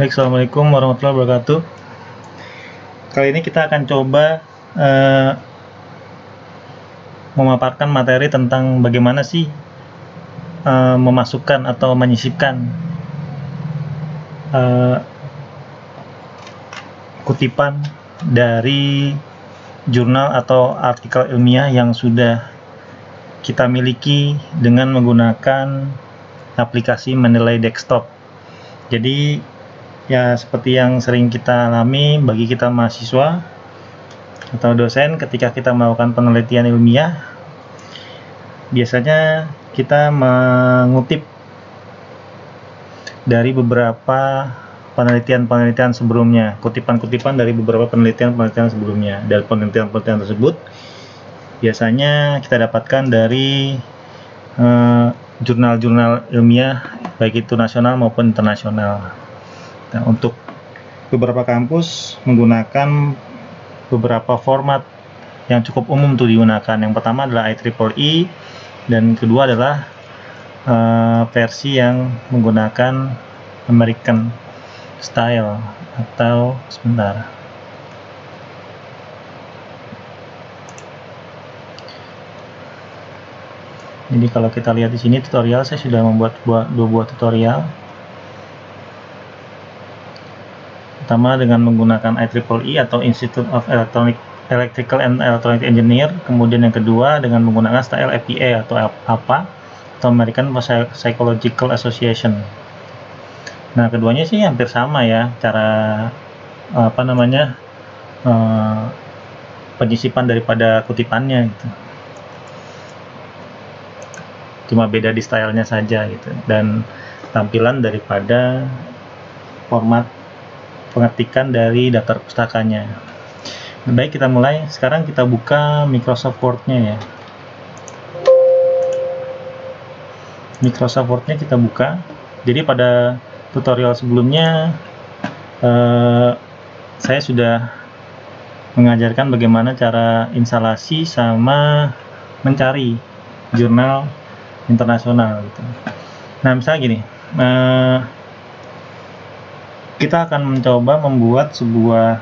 Baik, Assalamualaikum warahmatullahi wabarakatuh. Kali ini kita akan coba memaparkan materi tentang bagaimana sih memasukkan atau menyisipkan kutipan dari jurnal atau artikel ilmiah yang sudah kita miliki dengan menggunakan aplikasi Mendeley Desktop. Jadi ya seperti yang sering kita alami bagi kita mahasiswa atau dosen ketika kita melakukan penelitian ilmiah, biasanya kita mengutip dari beberapa penelitian sebelumnya, kutipan-kutipan dari beberapa penelitian sebelumnya. Dan penelitian tersebut biasanya kita dapatkan dari jurnal-jurnal ilmiah baik itu nasional maupun internasional. Nah, untuk beberapa kampus menggunakan beberapa format yang cukup umum tuh digunakan. Yang pertama adalah IEEE dan kedua adalah versi yang menggunakan American Style atau sebentar. Jadi kalau kita lihat di sini tutorial, saya sudah membuat dua buah tutorial. Pertama dengan menggunakan IEEE atau Institute of Electrical and Electronic Engineer, kemudian yang kedua dengan menggunakan style APA atau APA atau American Psychological Association. Nah, keduanya sih hampir sama ya cara penyisipan daripada kutipannya gitu. Cuma beda di stylenya saja gitu, dan tampilan daripada format pengetikan dari daftar pustakanya. Baik, kita mulai. Sekarang kita buka Microsoft Word-nya ya. Microsoft Word-nya kita buka. Jadi pada tutorial sebelumnya saya sudah mengajarkan bagaimana cara instalasi sama mencari jurnal internasional gitu. Nah, misalnya gini, kita akan mencoba membuat sebuah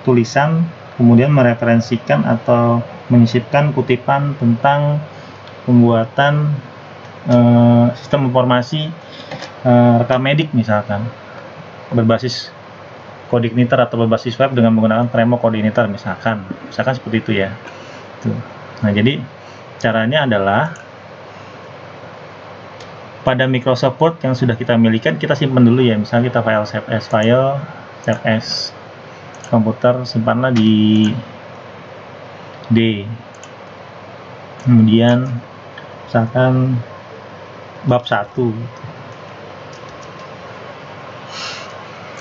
tulisan, kemudian mereferensikan atau menyisipkan kutipan tentang pembuatan sistem informasi rekam medik misalkan, berbasis Codeignitor atau berbasis web dengan menggunakan framework Codeignitor misalkan seperti itu ya. Nah, jadi caranya adalah pada Microsoft Word yang sudah kita miliki, kita simpan dulu ya. Misalnya kita save as komputer, simpanlah di D. Kemudian misalkan bab 1.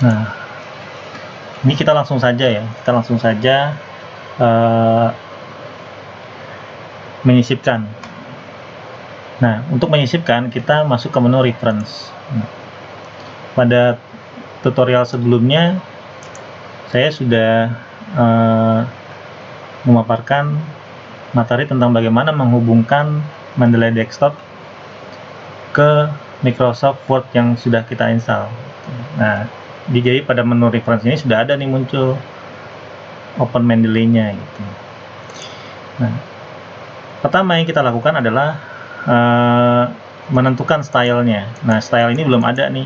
Nah, ini kita langsung saja ya. Kita langsung saja menyisipkan. Nah, untuk menyisipkan kita masuk ke menu reference. Pada tutorial sebelumnya saya sudah memaparkan materi tentang bagaimana menghubungkan Mendeley Desktop ke Microsoft Word yang sudah kita install. Nah, jadi pada menu reference ini sudah ada nih muncul open Mendeley-nya gitu. Nah, pertama yang kita lakukan adalah menentukan stylenya. Nah, style ini belum ada nih.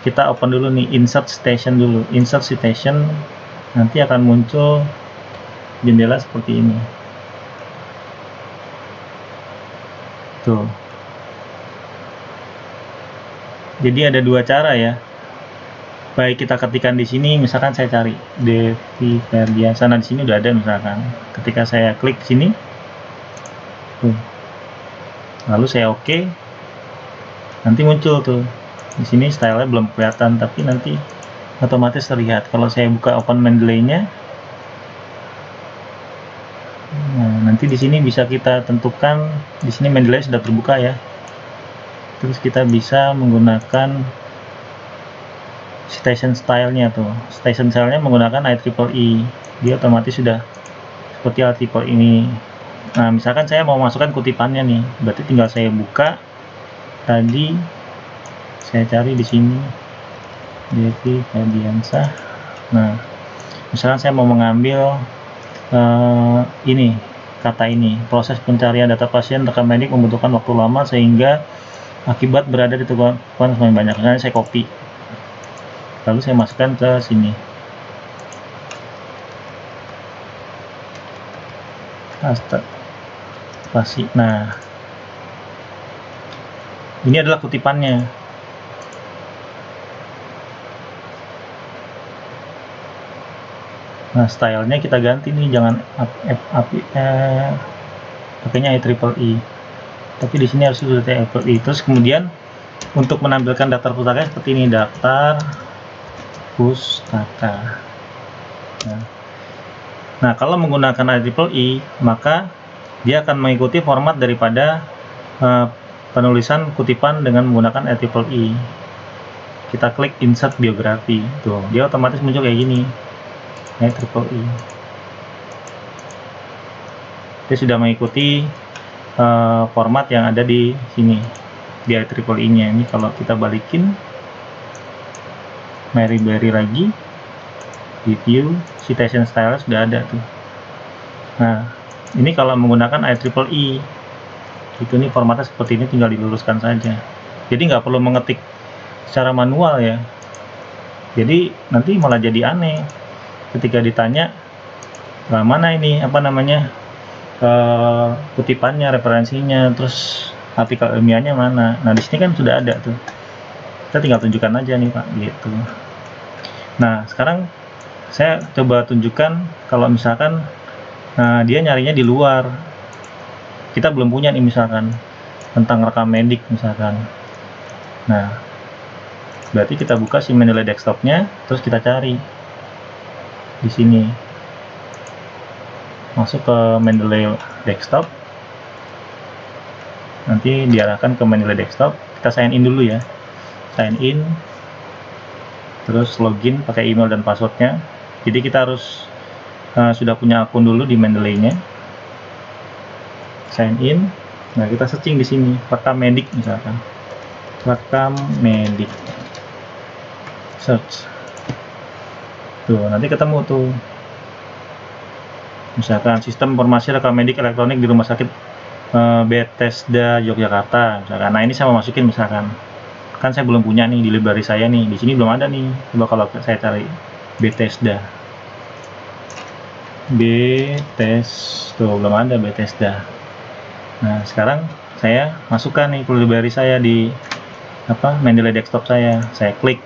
Kita open dulu nih, insert citation dulu. Insert citation, nanti akan muncul jendela seperti ini. Tuh. Jadi ada dua cara ya. Baik kita ketikkan di sini, misalkan saya cari Devi Ferdiansa. Nah, di sini udah ada misalkan. Ketika saya klik sini, tuh. Lalu saya oke, nanti muncul tuh di sini stylenya belum kelihatan, tapi nanti otomatis terlihat kalau saya buka open Mendeley-nya. Nah, nanti di sini bisa kita tentukan, di sini Mendeley sudah terbuka ya. Terus kita bisa menggunakan citation style-nya tuh. Citation style-nya menggunakan IEEE. Dia otomatis sudah seperti artikel ini. Nah, misalkan saya mau masukkan kutipannya nih, berarti tinggal saya buka. Tadi saya cari di sini Devi Febiansah. Nah, misalkan saya mau mengambil ini, kata ini, proses pencarian data pasien rekam medik membutuhkan waktu lama sehingga akibat berada di tunggakan semakin banyak. Nah, saya copy, lalu saya masukkan ke sini. Pasti. Nah, ini adalah kutipannya. Nah, stylenya kita ganti nih, jangan pakainya IEEE. Tapi di sini harus sudah IEEE. Terus kemudian untuk menampilkan daftar pustaka seperti ini, daftar pustaka. Nah, kalau menggunakan IEEE, maka dia akan mengikuti format daripada penulisan kutipan dengan menggunakan IEEE. Kita klik insert biografi, tuh dia otomatis muncul kayak gini, IEEE. Dia sudah mengikuti format yang ada di sini, di IEEE-nya. Ini kalau kita balikin, Maryberry lagi, review, citation style sudah ada tuh. Nah, ini kalau menggunakan IEEE, itu nih formatnya seperti ini, tinggal diluruskan saja. Jadi nggak perlu mengetik secara manual ya. Jadi nanti malah jadi aneh ketika ditanya, nah, mana ini kutipannya, referensinya, terus artikel ilmiahnya mana. Nah, di sini kan sudah ada tuh. Kita tinggal tunjukkan aja nih Pak, gitu. Nah, sekarang saya coba tunjukkan kalau misalkan dia nyarinya di luar. Kita belum punya nih misalkan tentang rekam medik misalkan. Nah, berarti kita buka si Mendeley desktopnya, terus kita cari di sini. Masuk ke Mendeley desktop. Nanti diarahkan ke Mendeley desktop. Kita sign in dulu ya. Sign in. Terus login pakai email dan passwordnya. Jadi kita harus sudah punya akun dulu di Mendeley-nya. Sign in. Nah, kita searching di sini rekam medik misalkan. Rekam medik. Search. Tuh, nanti ketemu tuh. Misalkan sistem informasi rekam medik elektronik di Rumah Sakit Bethesda Yogyakarta. Misalkan. Nah, ini saya mau masukin misalkan. Kan saya belum punya nih di library saya nih. Di sini belum ada nih. Coba kalau saya cari Bethesda. Tuh, belum ada Bethesda. Nah, sekarang saya masukkan nih ke library saya di Mendeley desktop saya. Saya klik.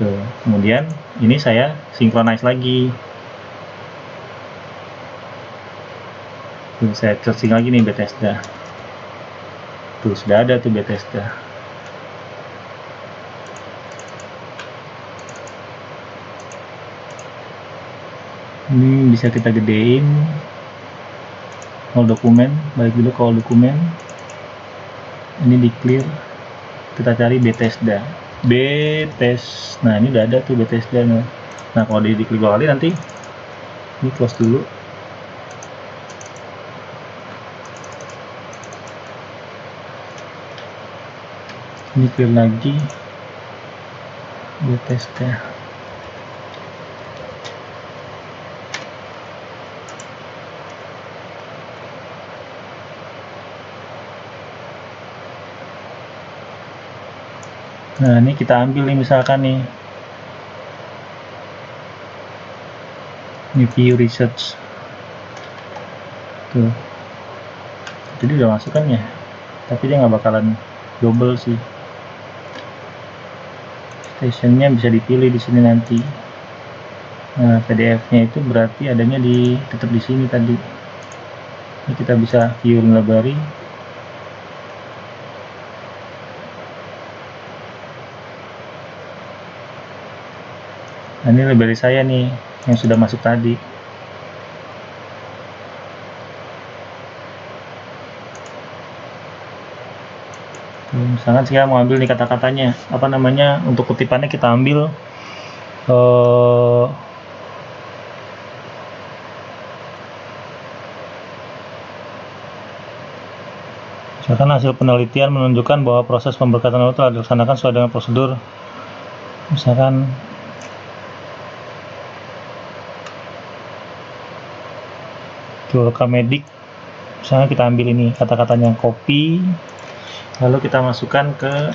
Tuh, kemudian ini saya synchronize lagi. Tuh, saya searching lagi nih Bethesda. Tuh, sudah ada tuh Bethesda. Ini bisa kita gedein. All dokumen, balik dulu ke all dokumen. Ini di clear. Kita cari Bethesda. Nah, ini udah ada tuh Bethesda. Nah, kalau diklik dua kali nanti ini close dulu. Ini clear lagi Bethesda. Nah, ini kita ambil nih misalkan nih. Ini view research. Tuh. Jadi udah masuk kan ya. Tapi dia nggak bakalan double sih. Stationnya bisa dipilih di sini nanti. Nah, PDF-nya itu berarti adanya tetap di sini tadi. Ini kita bisa view library. Nah, ini library saya nih yang sudah masuk tadi. Misalkan saya mau ambil nih kata-katanya, untuk kutipannya kita ambil misalkan hasil penelitian menunjukkan bahwa proses pemberkatan otot telah dilaksanakan sesuai dengan prosedur Misalkan Medik, misalnya kita ambil ini kata-katanya, copy, lalu kita masukkan ke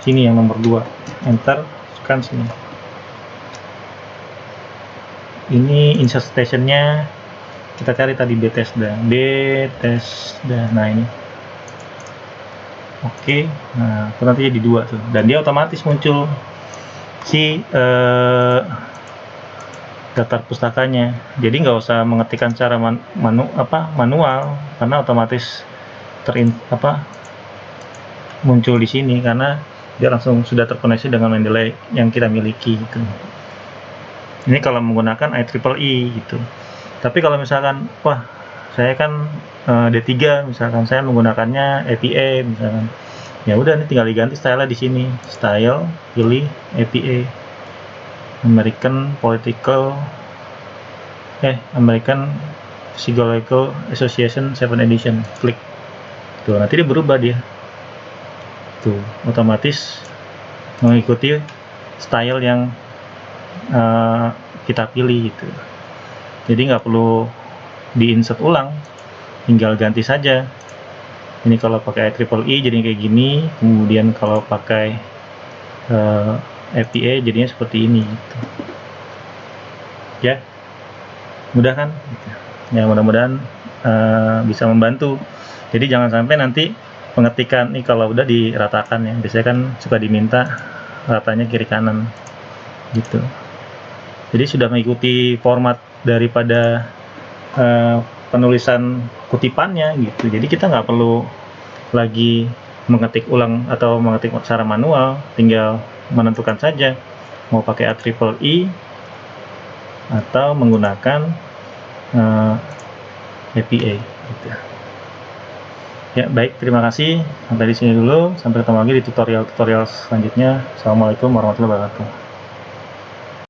sini yang nomor 2, enter, masukkan sini. Ini insert stationnya kita cari tadi Bethesda. Nah ini oke. Nah itu nanti jadi 2 tuh, dan dia otomatis muncul si daftar pustakanya. Jadi nggak usah mengetikkan secara manual, karena otomatis muncul di sini, karena dia langsung sudah terkoneksi dengan Mendeley yang kita miliki gitu. Ini kalau menggunakan IEEE gitu. Tapi kalau misalkan saya kan D3, misalkan saya menggunakannya APA misalkan, ya udah ini tinggal diganti style di sini, style, pilih APA, American Psychological Association 7 Edition, klik tuh, nanti dia berubah, dia tuh otomatis mengikuti style yang kita pilih gitu. Jadi nggak perlu di-insert ulang, tinggal ganti saja. Ini kalau pakai IEEE jadi kayak gini, kemudian kalau pakai APA jadinya seperti ini gitu. Ya, mudah kan? Ya, mudah-mudahan bisa membantu. Jadi jangan sampai nanti pengetikan nih kalau udah diratakan ya, biasanya kan suka diminta ratanya kiri kanan gitu. Jadi sudah mengikuti format daripada penulisan kutipannya gitu. Jadi kita nggak perlu lagi mengetik ulang atau mengetik secara manual, tinggal menentukan saja mau pakai IEEE atau menggunakan APA gitu. Ya, baik, terima kasih. Sampai di sini dulu. Sampai ketemu lagi di tutorial-tutorial selanjutnya. Assalamualaikum warahmatullahi wabarakatuh.